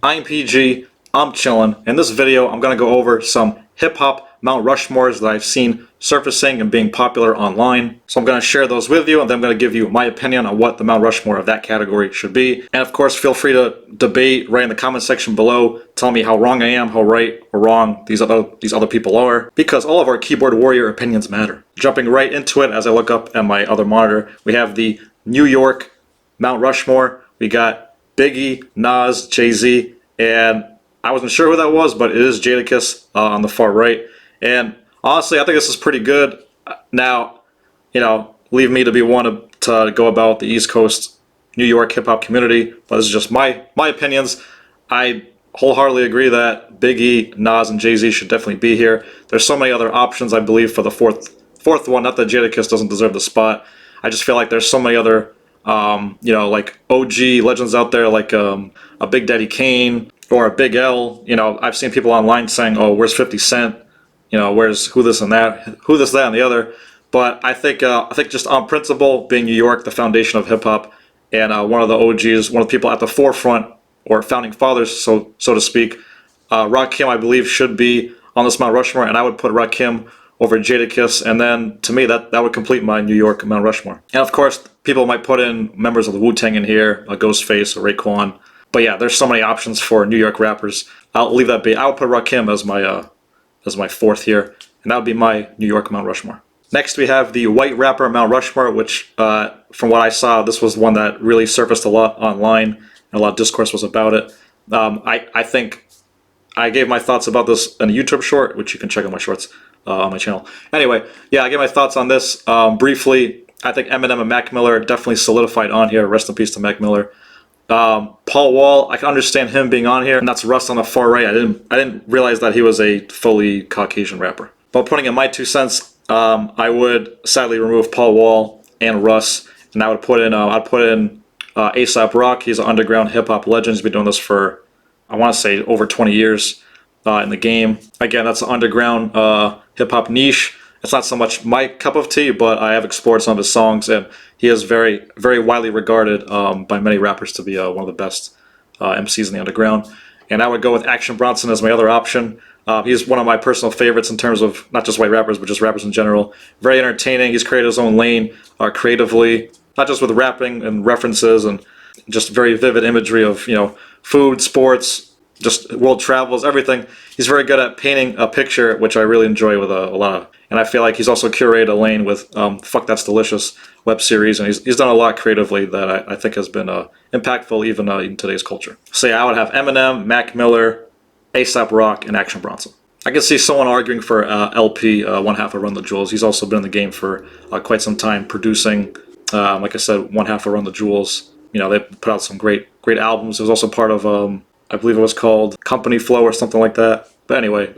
I'm PG, I'm chillin'. In this video, I'm gonna go over some hip-hop Mount Rushmores that I've seen surfacing and being popular online. So I'm gonna share those with you, and then I'm gonna give you my opinion on what the Mount Rushmore of that category should be. And of course, feel free to debate right in the comment section below. Tell me how wrong I am, how right or wrong these other people are, because all of our keyboard warrior opinions matter. Jumping right into it, as I look up at my other monitor, we have the New York Mount Rushmore. We got Biggie, Nas, Jay-Z, and I wasn't sure who that was, but it is Jadakiss on the far right. And honestly, I think this is pretty good. Now, leave me to be one to go about the East Coast New York hip-hop community, but this is just my opinions. I wholeheartedly agree that Biggie, Nas, and Jay-Z should definitely be here. There's so many other options, I believe, for the fourth one. Not that Jadakiss doesn't deserve the spot. I just feel like there's so many other like OG legends out there, like a Big Daddy Kane or a Big L. I've seen people online saying, "Oh, where's 50 Cent? Where's who this, that, and the other." But I think just on principle, being New York, the foundation of hip hop, and one of the OGs, one of the people at the forefront or founding fathers, so to speak, Rakim, I believe, should be on this Mount Rushmore, and I would put Rakim over Jadakiss, and then to me that would complete my New York Mount Rushmore. And of course, people might put in members of the Wu-Tang in here, Ghostface or Raekwon. But yeah, there's so many options for New York rappers. I'll leave that be. I would put Rakim as my fourth here, and that would be my New York Mount Rushmore. Next, we have the white rapper Mount Rushmore, which, from what I saw, this was one that really surfaced a lot online, and a lot of discourse was about it. I think I gave my thoughts about this in a YouTube short, which you can check out my shorts on my channel. Anyway, yeah, I gave my thoughts on this briefly. I think Eminem and Mac Miller definitely solidified on here. Rest in peace to Mac Miller. Paul Wall, I can understand him being on here, and that's Russ on the far right. I didn't realize that he was a fully Caucasian rapper. But putting in my 2 cents, I would sadly remove Paul Wall and Russ, and I would put in A$AP Rock. He's an underground hip hop legend. He's been doing this for, I want to say, over 20 years in the game. Again, that's an underground hip hop niche. It's not so much my cup of tea, but I have explored some of his songs, and he is very, very widely regarded by many rappers to be one of the best MCs in the underground. And I would go with Action Bronson as my other option. He's one of my personal favorites in terms of not just white rappers, but just rappers in general. Very entertaining. He's created his own lane creatively, not just with rapping and references and just very vivid imagery of food, sports, just world travels, everything. He's very good at painting a picture, which I really enjoy with a lot of. And I feel like he's also curated a lane with Fuck That's Delicious web series, and he's done a lot creatively that I think has been impactful even in today's culture. So yeah, I would have Eminem, Mac Miller, A$AP Rock, and Action Bronson. I can see someone arguing for LP, one half of Run the Jewels. He's also been in the game for quite some time, producing. Like I said, one half of Run the Jewels. They put out some great albums. It was also part of I believe it was called Company Flow or something like that. But anyway,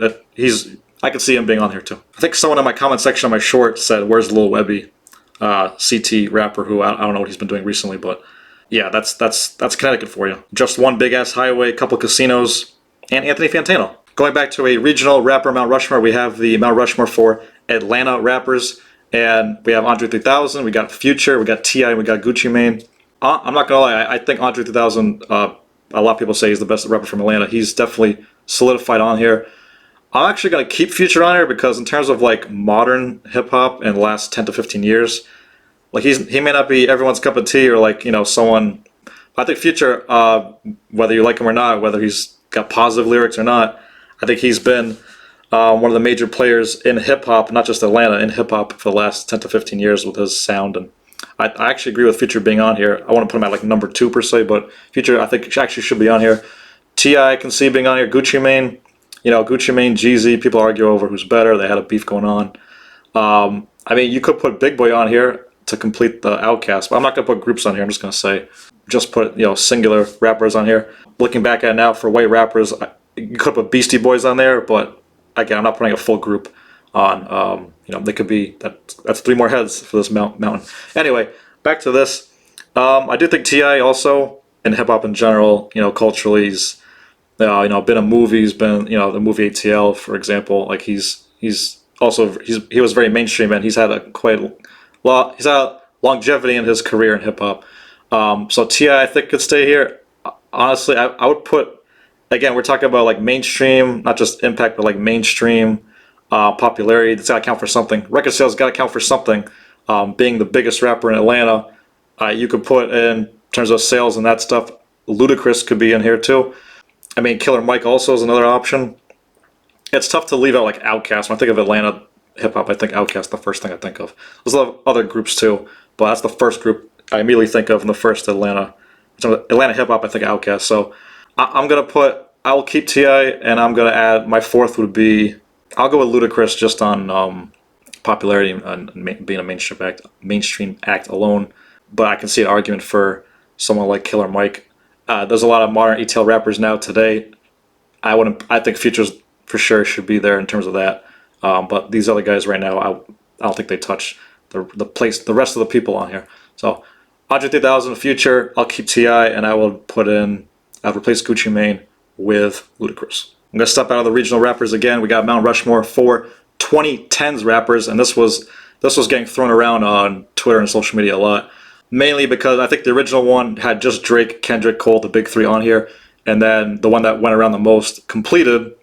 I could see him being on here too. I think someone in my comment section on my short said, "Where's Lil Webby?" CT rapper who I don't know what he's been doing recently, but yeah, that's Connecticut for you. Just one big ass highway, couple casinos, and Anthony Fantano. Going back to a regional rapper Mount Rushmore, we have the Mount Rushmore for Atlanta rappers, and we have Andre 3000, we got Future, we got T.I., we got Gucci Mane. I'm not gonna lie, I think Andre 3000. A lot of people say he's the best rapper from Atlanta. He's definitely solidified on here. I'm actually going to keep Future on here because in terms of like modern hip hop in the last 10 to 15 years, like he may not be everyone's cup of tea or like, someone. I think Future, whether you like him or not, whether he's got positive lyrics or not, I think he's been one of the major players in hip hop, not just Atlanta, in hip hop for the last 10 to 15 years with his sound. And I actually agree with Future being on here. I want to put him at like number 2 per se, but Future I think actually should be on here. T.I. I can see being on here. Gucci Mane, Gucci Mane, Jeezy, people argue over who's better. They had a beef going on. I mean, you could put Big Boy on here to complete the outcast, but I'm not going to put groups on here. I'm just going to say, just put, singular rappers on here. Looking back at it now for white rappers, you could put Beastie Boys on there, but again, I'm not putting a full group on. They could be, that's 3 more heads for this mountain. Anyway, back to this. I do think T.I. also, in hip hop in general, culturally, he's, been in movies, been, the movie ATL, for example. Like he was very mainstream, and he's had he's had longevity in his career in hip hop. So T.I. I think could stay here. Honestly, I would put again, we're talking about like mainstream, not just impact, but like mainstream popularity. It's got to count for something. Record sales got to count for something. Being the biggest rapper in Atlanta, you could put in terms of sales and that stuff. Ludacris could be in here too. I mean, Killer Mike also is another option. It's tough to leave out like Outkast. When I think of Atlanta hip hop, I think Outkast the first thing I think of. There's a lot of other groups too, but that's the first group I immediately think of in the first Atlanta. So Atlanta hip hop, I think Outkast. So I'm gonna put I will keep Ti, and I'm gonna add my fourth would be I'll go with Ludacris just on popularity and being a mainstream act alone. But I can see an argument for someone like Killer Mike. There's a lot of modern ETL rappers now today. I think Future's for sure should be there in terms of that. But these other guys right now, I don't think they touch the rest of the people on here. So Andre 3000 Future, I'll keep Ti, and I'll replace Gucci Mane with Ludacris. I'm gonna step out of the regional rappers again. We got Mount Rushmore for 2010s rappers, and this was getting thrown around on Twitter and social media a lot. Mainly because I think the original one had just Drake, Kendrick, Cole, the big three on here, and then the one that went around the most completed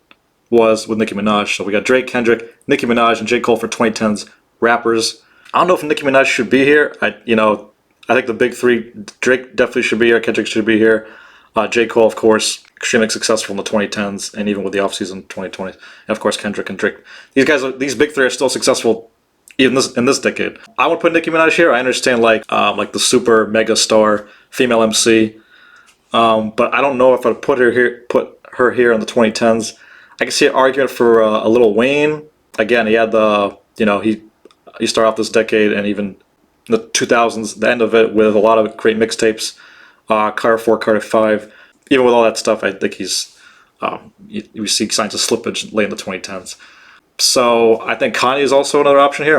was with Nicki Minaj. So we got Drake, Kendrick, Nicki Minaj, and J. Cole for 2010s rappers. I don't know if Nicki Minaj should be here. I think the big three, Drake definitely should be here, Kendrick should be here. J. Cole, of course, extremely successful in the 2010s, and even with the offseason 2020s. And of course, Kendrick and Drake. These big three are still successful even in this decade. I would put Nicki Minaj here. I understand like the super mega star female MC, but I don't know if I'd put her here in the 2010s. I can see an argument for a Lil Wayne. Again, he had he started off this decade and even in the 2000s, the end of it, with a lot of great mixtapes. Carter 4, Carter 5. Even with all that stuff, I think he's we see signs of slippage late in the 2010s. So I think Kanye is also another option here.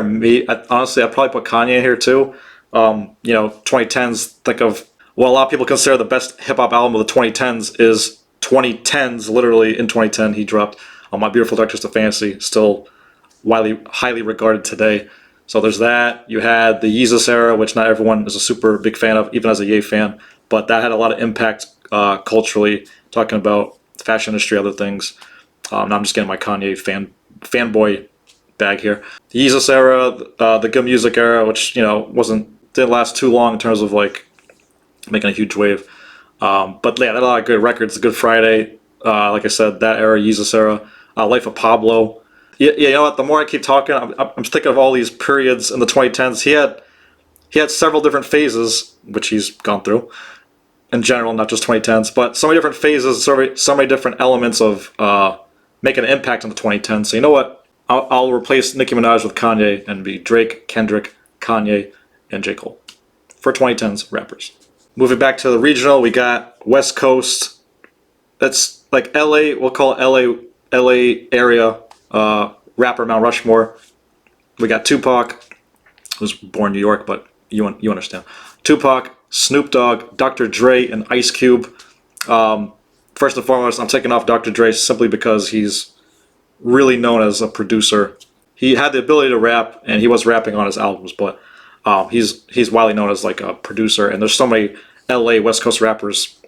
Honestly, I'd probably put Kanye in here too. 2010s, think of, well, a lot of people consider the best hip-hop album of the 2010s is 2010s, literally in 2010 he dropped My Beautiful Dark Twisted Fantasy, still highly regarded today. So there's that. You had the Yeezus era, which not everyone is a super big fan of, even as a Ye fan, but that had a lot of impact culturally, talking about the fashion industry, other things. Now I'm just getting my Kanye fanboy bag here. The Yeezus era, the Good Music era, which didn't last too long in terms of like making a huge wave. But yeah, that had a lot of good records. Good Friday, like I said, that era, Yeezus era, Life of Pablo. Yeah, you know what? The more I keep talking, I'm thinking of all these periods in the 2010s. He had several different phases, which he's gone through in general, not just 2010s, but so many different phases, so many different elements of making an impact in the 2010s. So you know what? I'll replace Nicki Minaj with Kanye and be Drake, Kendrick, Kanye, and J. Cole for 2010s rappers. Moving back to the regional, we got West Coast. That's like LA. We'll call it LA area rapper Mount Rushmore. We got Tupac, who's born in New York, but you understand. Tupac, Snoop Dogg, Dr. Dre, and Ice Cube. First and foremost, I'm taking off Dr. Dre simply because he's really known as a producer. He had the ability to rap, and he was rapping on his albums, but he's widely known as like a producer. And there's so many LA West Coast rappers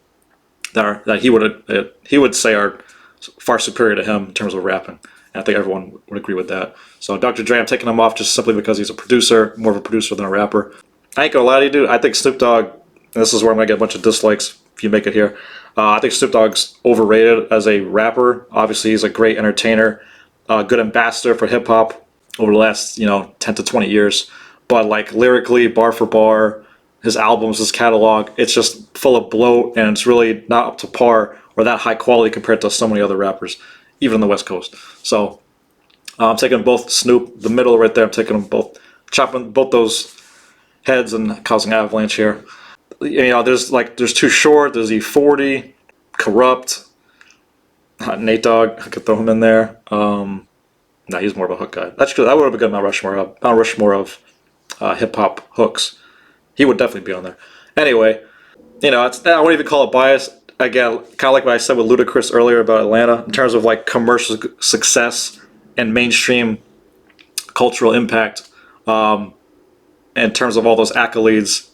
that he would say are far superior to him in terms of rapping. And I think everyone would agree with that. So Dr. Dre, I'm taking him off just simply because he's a producer, more of a producer than a rapper. I ain't gonna lie to you, dude. I think Snoop Dogg, and this is where I'm gonna get a bunch of dislikes if you make it here. I think Snoop Dogg's overrated as a rapper. Obviously, he's a great entertainer, good ambassador for hip hop over the last 10 to 20 years. But like lyrically, bar for bar, his albums, his catalog, it's just full of bloat, and it's really not up to par or that high quality compared to so many other rappers, even on the West Coast. So I'm taking both Snoop, the middle right there. I'm taking them both, chopping both those heads and causing avalanche here. There's Too Short, there's E40, Corrupt, Nate Dogg. I could throw him in there. He's more of a hook guy. That's good. That would have been good Mount Rushmore of hip hop hooks. He would definitely be on there. Anyway, I wouldn't even call it bias. Again, kind of like what I said with Ludacris earlier about Atlanta, in terms of like commercial success and mainstream cultural impact. In terms of all those accolades,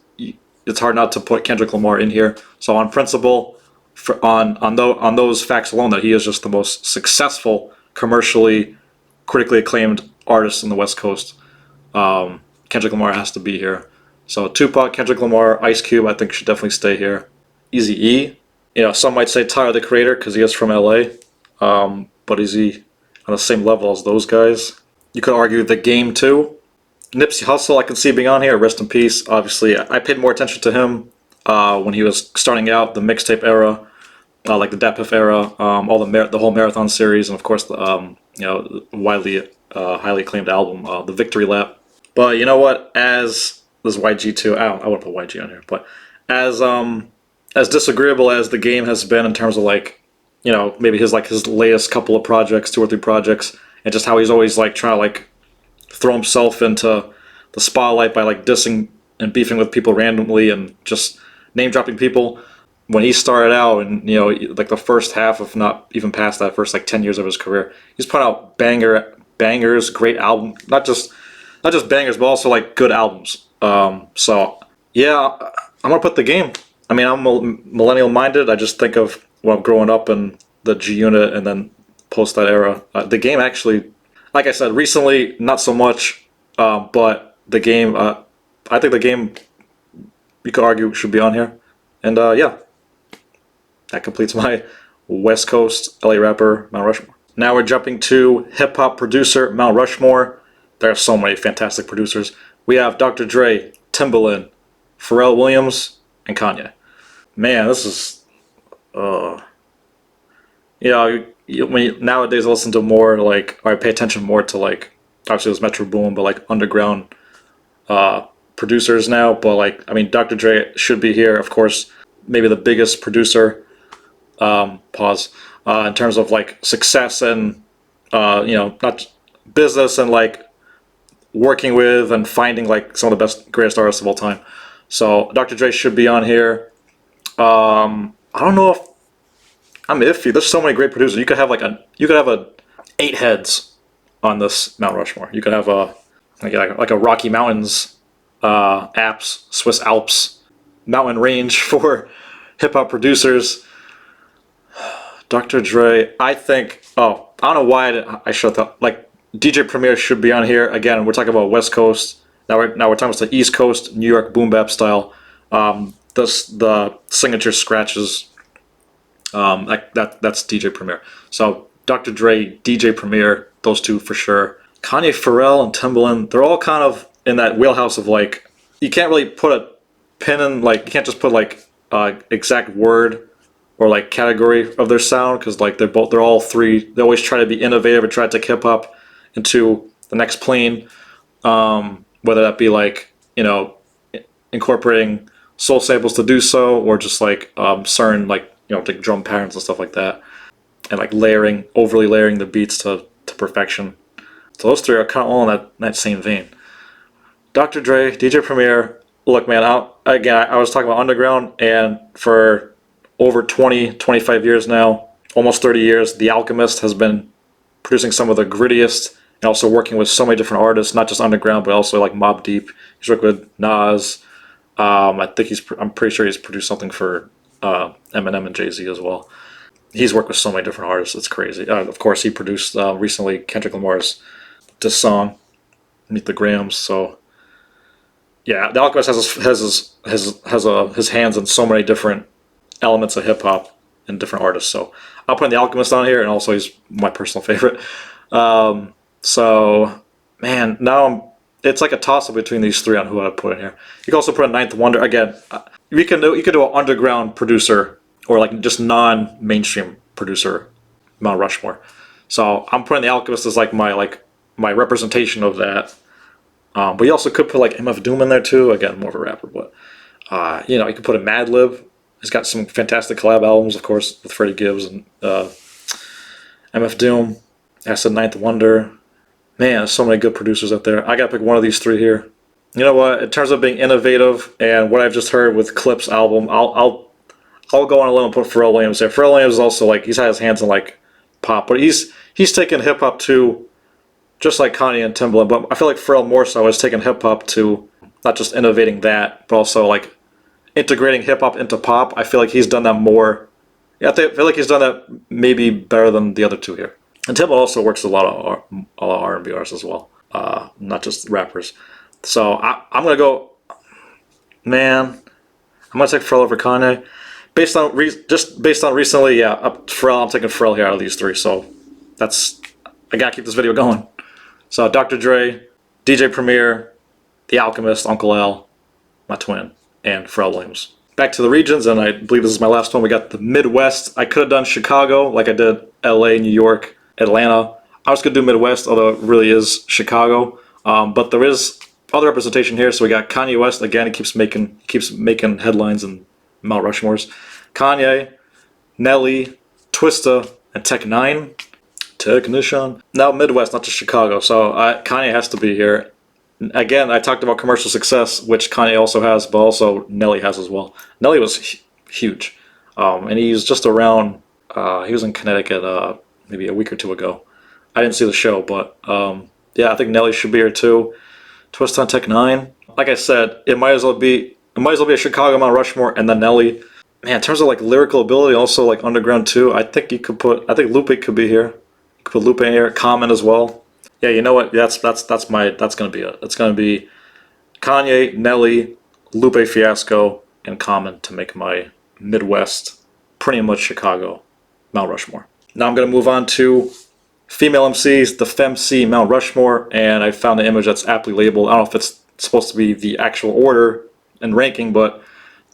it's hard not to put Kendrick Lamar in here. So on principle, on those facts alone that he is just the most successful, commercially, critically acclaimed artist in the West Coast. Kendrick Lamar has to be here. So Tupac, Kendrick Lamar, Ice Cube, I think should definitely stay here. Eazy-E, some might say Tyler the Creator because he is from LA, but is he on the same level as those guys? You could argue The Game too. Nipsey Hussle, I can see being on here. Rest in peace. Obviously, I paid more attention to him when he was starting out, the mixtape era, like the Dat Piff era, all the whole marathon series, and of course the widely highly acclaimed album, The Victory Lap. But you know what? As this YG too, I wouldn't put YG on here, but as disagreeable as The Game has been in terms of maybe his latest couple of projects, 2 or 3 projects, and just how he's always trying to throw himself into the spotlight by dissing and beefing with people randomly and just name dropping people. When he started out, and the first half, if not even past that, first 10 years of his career, he's put out bangers, great album, not just bangers, but also good albums. So yeah, I'm gonna put The Game. I mean, I'm millennial minded. I just think of growing up in the G Unit and then post that era. The Game actually, like I said, recently not so much, but The Game. I think The Game, you could argue, should be on here. And yeah, that completes my West Coast LA rapper Mount Rushmore. Now we're jumping to hip hop producer Mount Rushmore. There are so many fantastic producers. We have Dr. Dre, Timbaland, Pharrell Williams, and Kanye. Man, this is, nowadays I listen to more or I pay attention more to obviously there's Metro Boom, but underground producers now. But Dr. Dre should be here, of course. Maybe the biggest producer, in terms of success and not business and working with and finding some of the greatest artists of all time. So Dr. Dre should be on here. I don't know if I'm iffy. There's so many great producers. You could have a 8 heads on this Mount Rushmore. You could have a Rocky Mountains, Swiss Alps, mountain range for hip hop producers. Dr. Dre, I think. Oh, I don't know why I shut that. DJ Premier should be on here again. We're talking about West Coast. Now we're talking about the East Coast, New York boom bap style. The signature scratches. That's DJ Premier. So Dr. Dre, DJ Premier, those two for sure. Kanye, Pharrell, and Timbaland, they're all kind of in that wheelhouse of you can't really put a pin in you can't just put exact word or category of their sound because they're all three. They always try to be innovative or try to take hip hop into the next plane. Whether that be incorporating soul samples to do so, or just certain drum patterns and stuff like that, and overly layering the beats to perfection. So those three are kind of all in that same vein. Dr. Dre, DJ Premier. Look, man, I was talking about underground, and for over 20-25 years now, almost 30 years, The Alchemist has been producing some of the grittiest and also working with so many different artists, not just underground, but also Mobb Deep. He's worked with Nas. I'm pretty sure he's produced something for Eminem and Jay-Z as well. He's worked with so many different artists. It's crazy. Of course, he produced recently Kendrick Lamar's this song, Meet the Grams. So yeah, The Alchemist has his hands in so many different elements of hip hop and different artists. So I'll put The Alchemist on here, and also he's my personal favorite. So man, now it's a toss up between these three on who I'd put in here. You can also put a Ninth Wonder again. You could do an underground producer or just non-mainstream producer, Mount Rushmore. So I'm putting The Alchemist as my representation of that. But you also could put MF Doom in there too. Again, more of a rapper, but you could put a Madlib. He's got some fantastic collab albums, of course, with Freddie Gibbs and MF Doom. I said Ninth Wonder. Man, there's so many good producers out there. I gotta pick one of these three here. You know what? In terms of being innovative and what I've just heard with Clip's album, I'll go on a limb and put Pharrell Williams there. Pharrell Williams is also he's had his hands in pop, but he's taken hip hop to, just like Kanye and Timbaland. But I feel Pharrell more so has taken hip hop to not just innovating that, but also integrating hip hop into pop. I feel he's done that more Yeah, feel like he's done that maybe better than the other two here. And Timbo also works a lot of R&B artists as well, not just rappers. So I'm gonna go, man. I'm gonna take Pharrell over Kanye, just based on recently. Yeah, Pharrell. I'm taking Pharrell here out of these three. So that's I gotta keep this video going. So Dr. Dre, DJ Premier, The Alchemist, Uncle L, my twin, and Pharrell Williams. Back to the regions, and I believe this is my last one. We got the Midwest. I could have done Chicago, like I did LA, New York, Atlanta. I was going to do Midwest, although it really is Chicago. But there is other representation here. So we got Kanye West. Again, he keeps making headlines and Mount Rushmores. Kanye, Nelly, Twista, and Tech Nine. Technician. Now Midwest, not just Chicago. So Kanye has to be here. Again, I talked about commercial success, which Kanye also has, but also Nelly has as well. Nelly was huge, and he's just around. He was in Connecticut maybe a week or two ago. I didn't see the show, but yeah, I think Nelly should be here too. Twist on Tech Nine. Like I said, it might as well be a Chicago Mount Rushmore, and then Nelly. Man, in terms of like lyrical ability, also like underground too. I think Lupe could be here. You could put Lupe in here. Common as well. Yeah, you know what? That's gonna be it. It's gonna be Kanye, Nelly, Lupe Fiasco, and Common to make my Midwest, pretty much Chicago, Mount Rushmore. Now I'm gonna move on to female MCs, the FemC Mount Rushmore, and I found an image that's aptly labeled. I don't know if it's supposed to be the actual order and ranking, but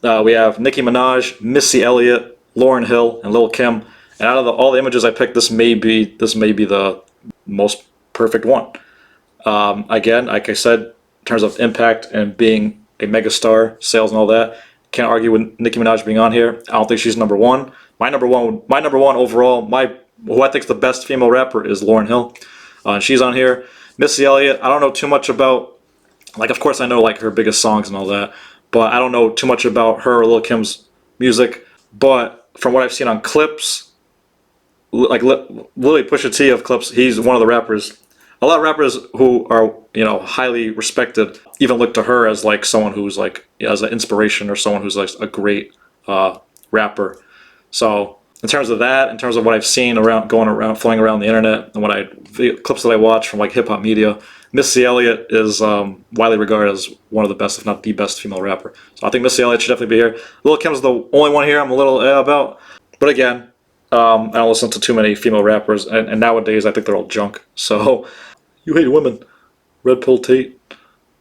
we have Nicki Minaj, Missy Elliott, Lauryn Hill, and Lil Kim. And out of all the images I picked, this may be the most perfect one. Again, like I said, in terms of impact and being a megastar, sales and all that, can't argue with Nicki Minaj being on here. I don't think she's number one. My number one overall, who I think is the best female rapper is Lauryn Hill. And she's on here. Missy Elliott, I don't know too much about, like, of course I know like her biggest songs and all that, but I don't know too much about her or Lil Kim's music. But from what I've seen on clips, like literally Pusha T of clips, he's one of the rappers. A lot of rappers who are, highly respected even look to her as like someone who's like as an inspiration or someone who's like a great rapper. So in terms of that, in terms of what I've seen flowing around the internet, and the clips that I watch from like hip hop media, Missy Elliott is widely regarded as one of the best, if not the best, female rapper. So I think Missy Elliott should definitely be here. Lil Kim's the only one here I'm a little about, but again, I don't listen to too many female rappers, and nowadays I think they're all junk. So you hate women, Red Pill Tate,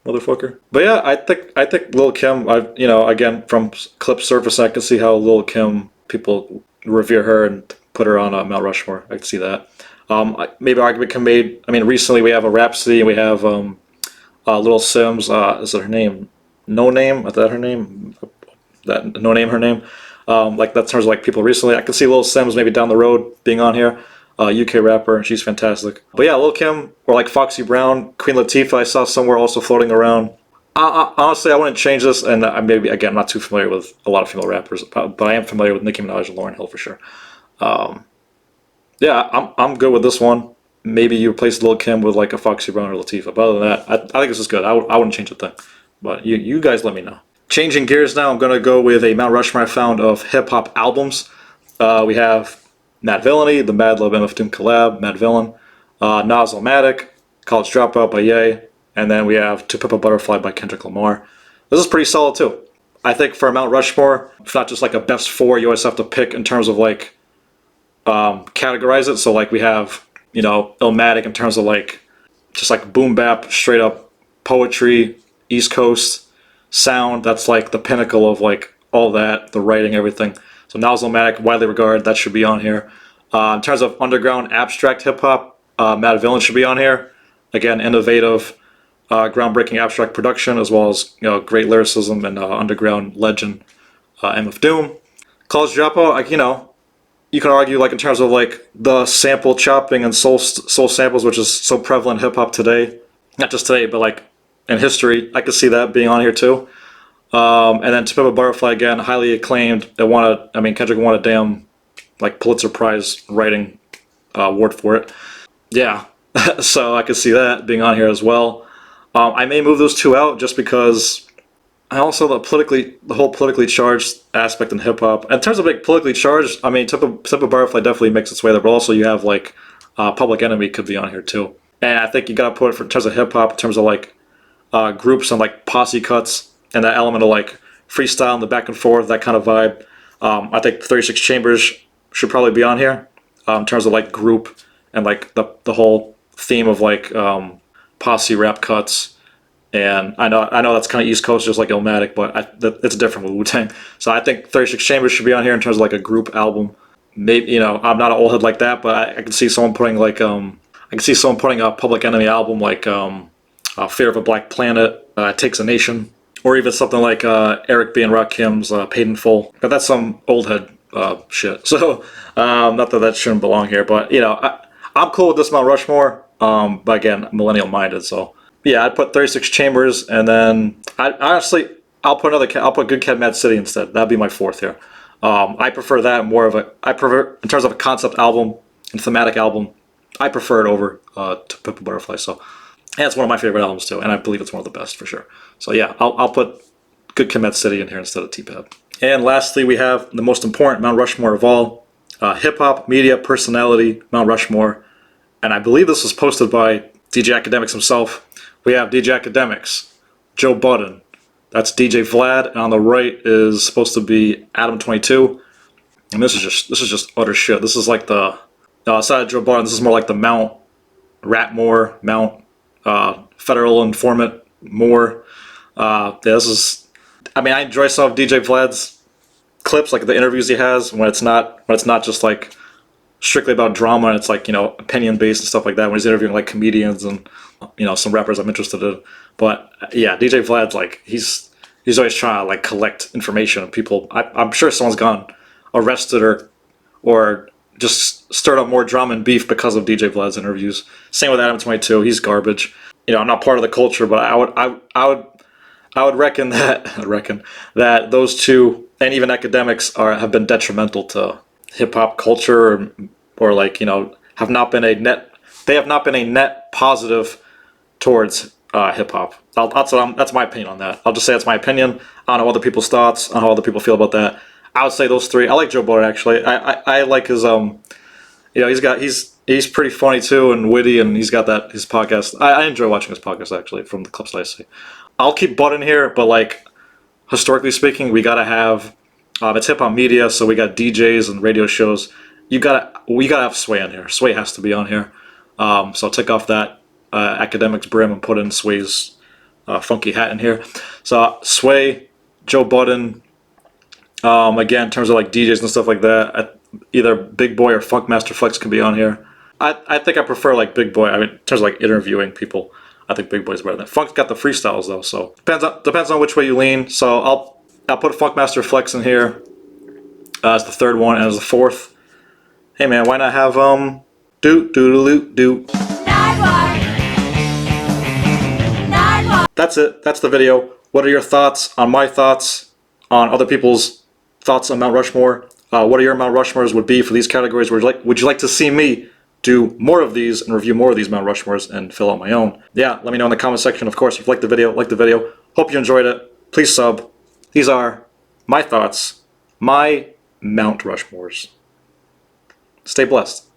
motherfucker. But yeah, I think Lil Kim. Again from clip surface, I can see how Lil Kim people revere her and put her on Mount Rushmore. I can see that. Maybe argument can be made. I mean, recently we have a Rhapsody and we have Lil Sims. Is it her name? No Name? Is that her name? That No Name her name? Like that terms of like people recently. I can see Lil Sims maybe down the road being on here. UK rapper, and she's fantastic. But yeah, Lil Kim or like Foxy Brown, Queen Latifah, I saw somewhere also floating around. Honestly, I wouldn't change this, and I'm not too familiar with a lot of female rappers, but I am familiar with Nicki Minaj and Lauryn Hill for sure. Yeah, I'm good with this one. Maybe you replace Lil Kim with like a Foxy Brown or Latifah. But other than that, I think this is good. I wouldn't change a thing. But you guys let me know. Changing gears now, I'm going to go with a Mount Rushmore I found of hip-hop albums. We have Mad Villainy, the Mad Love MF Doom collab, Mad Villain. Nas-O-Matic, College Dropout by Ye. And then we have To Pimp a Butterfly by Kendrick Lamar. This is pretty solid too. I think for Mount Rushmore, it's not just like a best four, you always have to pick in terms of like categorize it. So like we have, Illmatic in terms of like just like boom bap, straight up poetry, East Coast sound. That's like the pinnacle of like all that, the writing, everything. So Nas-O-Matic, widely regarded, that should be on here. In terms of underground abstract hip hop, Mad Villain should be on here. Again, innovative, groundbreaking abstract production, as well as great lyricism and underground legend, MF Doom. College Dropout, you can argue like in terms of like the sample chopping and soul samples, which is so prevalent in hip hop today. Not just today, but like in history, I could see that being on here too. And then To Pimp a Butterfly, again, highly acclaimed. Kendrick won a damn like Pulitzer Prize writing award for it. Yeah, so I could see that being on here as well. I may move those two out just because also the whole politically charged aspect in hip hop. In terms of like politically charged, I mean, Tip of Butterfly definitely makes its way there, but also you have like Public Enemy could be on here too. And I think you gotta put it in terms of hip hop, in terms of like groups and like posse cuts and that element of like freestyle and the back and forth, that kind of vibe. I think 36 Chambers should probably be on here in terms of like group and like the whole theme of like posse rap cuts. And I know that's kind of East Coast, just like Illmatic, but it's different with Wu-Tang. So I think 36 Chambers should be on here in terms of like a group album. Maybe, you know, I'm not an old head like that, but I can see someone putting like I can see someone putting a Public Enemy album like Fear of a Black Planet, Takes a Nation, or even something like Eric B. and Rakim's Paid in Full. But that's some old head shit. So not that shouldn't belong here, but you know, I'm cool with this Mount Rushmore. But again, millennial minded, so yeah, I'd put 36 Chambers, and then I'll put Good Kid, Mad City instead. That'd be my fourth here. I prefer that I prefer in terms of a concept album and thematic album. I prefer it over to Pimp a Butterfly. So, and it's one of my favorite albums too, and I believe it's one of the best for sure. So yeah, I'll put Good Kid, Mad City in here instead of T-Pab. And lastly, we have the most important Mount Rushmore of all, hip hop media personality Mount Rushmore, and I believe this was posted by DJ Academics himself. We have DJ Academics, Joe Budden. That's DJ Vlad, and on the right is supposed to be Adam22. And this is just utter shit. This is like the outside of Joe Budden. This is more like the Mount Ratmore, Mount Federal Informant Moore. Yeah, this is. I mean, I enjoy some of DJ Vlad's clips, like the interviews he has, when it's not just like strictly about drama, and it's like, you know, opinion based and stuff like that. When he's interviewing like comedians and, you know, some rappers I'm interested in. But yeah, DJ Vlad's like he's always trying to like collect information of people. I'm sure someone's gone arrested or just stirred up more drama and beef because of DJ Vlad's interviews. Same with Adam22. He's garbage. You know, I'm not part of the culture, but I would reckon that those two and even Academics have been detrimental to hip hop culture, or like, you know, have not been a net positive towards hip hop. That's my opinion on that. I'll just say that's my opinion. I don't know other people's thoughts on how other people feel about that. I would say those three. I like Joe Budden actually. I like his you know, he's pretty funny too and witty, and he's got his podcast. I enjoy watching his podcast actually from the clips that I see. I'll keep Budden here, but like historically speaking, we gotta have it's hip hop media, so we got DJs and radio shows. We gotta have Sway in here. Sway has to be on here. So I'll take off that Academics brim and put in Sway's funky hat in here. So Sway, Joe Budden. Again, in terms of like DJs and stuff like that, either Big Boy or Funkmaster Flex can be on here. I think I prefer like Big Boy. I mean, in terms of like interviewing people, I think Big Boy's better than Funk's got the freestyles though. So depends on which way you lean. So I'll put Funkmaster Flex in here as the third one, and as the fourth. Hey man, why not have do. That's it. That's the video. What are your thoughts on my thoughts on other people's thoughts on Mount Rushmore? What are your Mount Rushmores would be for these categories? Would you like to see me do more of these and review more of these Mount Rushmores and fill out my own? Yeah, let me know in the comment section. Of course, if you liked the video. Hope you enjoyed it. Please sub. These are my thoughts, my Mount Rushmores. Stay blessed.